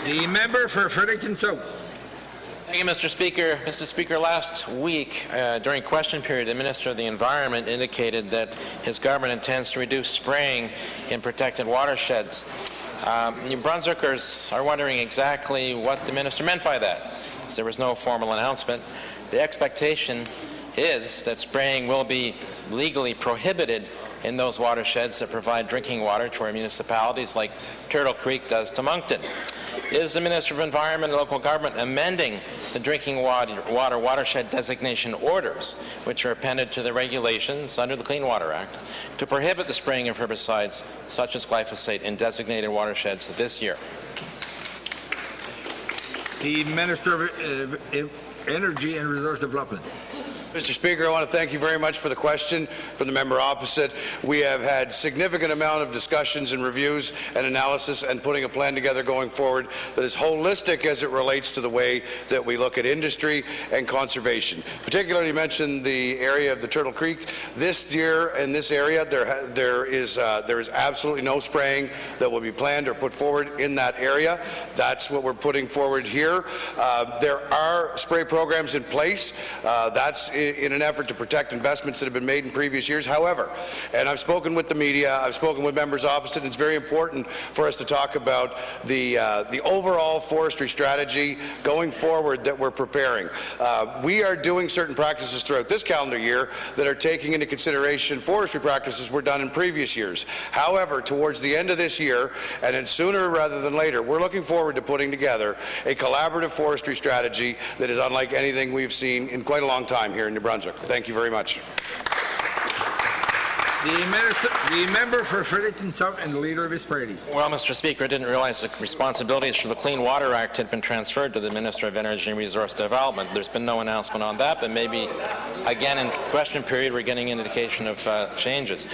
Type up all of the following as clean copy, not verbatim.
The member for Fredericton South. Thank you, Mr. Speaker. Mr. Speaker, last week during question period, the Minister of the Environment indicated that his government intends to reduce spraying in protected watersheds. New Brunswickers are wondering exactly what the minister meant by that. There was no formal announcement. The expectation is that spraying will be legally prohibited in those watersheds that provide drinking water to our municipalities like Turtle Creek does to Moncton. Is the Minister of Environment and Local Government amending the drinking water watershed designation orders, which are appended to the regulations under the Clean Water Act, to prohibit the spraying of herbicides such as glyphosate in designated watersheds this year? The Minister of Energy and Resource Development. Mr. Speaker, I want to thank you very much for the question from the member opposite. We have had significant amount of discussions and reviews and analysis and putting a plan together going forward that is holistic as it relates to the way that we look at industry and conservation. Particularly, you mentioned the area of the Turtle Creek. This year in this area, there is absolutely no spraying that will be planned or put forward in that area. That's what we're putting forward here. There are spray programs in place. That's in an effort to protect investments that have been made in previous years. However, and I've spoken with the media, I've spoken with members opposite, and it's very important for us to talk about the overall forestry strategy going forward that we're preparing. We are doing certain practices throughout this calendar year that are taking into consideration forestry practices were done in previous years. However, towards the end of this year, and then sooner rather than later, we're looking forward to putting together a collaborative forestry strategy that is unlike anything we've seen in quite a long time here in New Brunswick. Thank you very much. The member for Fredericton South and the Leader of his party. Well, Mr. Speaker, I didn't realize the responsibilities for the Clean Water Act had been transferred to the Minister of Energy and Resource Development. There's been no announcement on that, but maybe again in question period we're getting an indication of changes.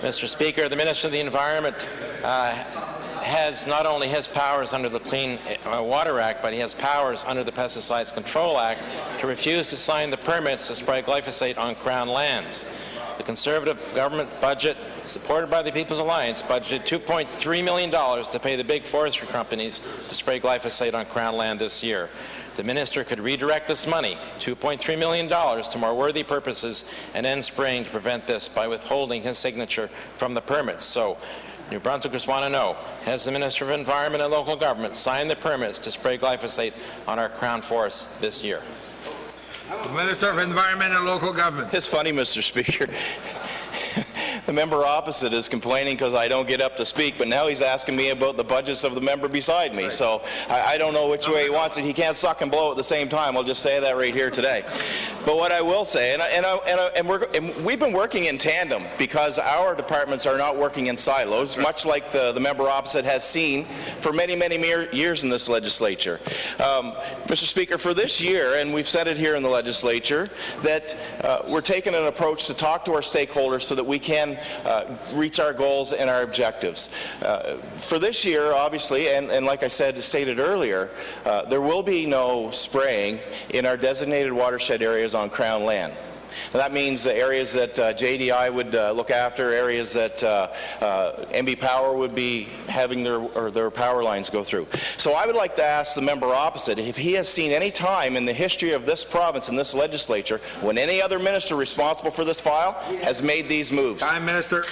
Mr. Speaker, the Minister of the Environment has not only his powers under the Clean Water Act, but he has powers under the Pesticides Control Act to refuse to sign the permits to spray glyphosate on Crown lands. The Conservative government budget, supported by the People's Alliance, budgeted $2.3 million to pay the big forestry companies to spray glyphosate on Crown land this year. The minister could redirect this money, $2.3 million, to more worthy purposes and end spraying to prevent this by withholding his signature from the permits. So, New Brunswickers want to know, has the Minister of Environment and Local Government signed the permits to spray glyphosate on our Crown forests this year? The Minister of Environment and Local Government. It's funny, Mr. Speaker. The member opposite is complaining because I don't get up to speak, but now he's asking me about the budgets of the member beside me. Right. So I don't know which way he wants it. He can't suck and blow at the same time. I'll just say that right here today. But what I will say, and we've been working in tandem because our departments are not working in silos, right, much like the member opposite has seen for many, many years in this legislature. Mr. Speaker, for this year, and we've said it here in the legislature, that we're taking an approach to talk to our stakeholders so that we can reach our goals and our objectives. For this year, obviously, and like I stated earlier, there will be no spraying in our designated watershed areas on Crown land. Now, that means the areas that JDI would look after, areas that MB Power would be having their power lines go through. So I would like to ask the member opposite if he has seen any time in the history of this province and this legislature when any other minister responsible for this file has made these moves. Time, Minister.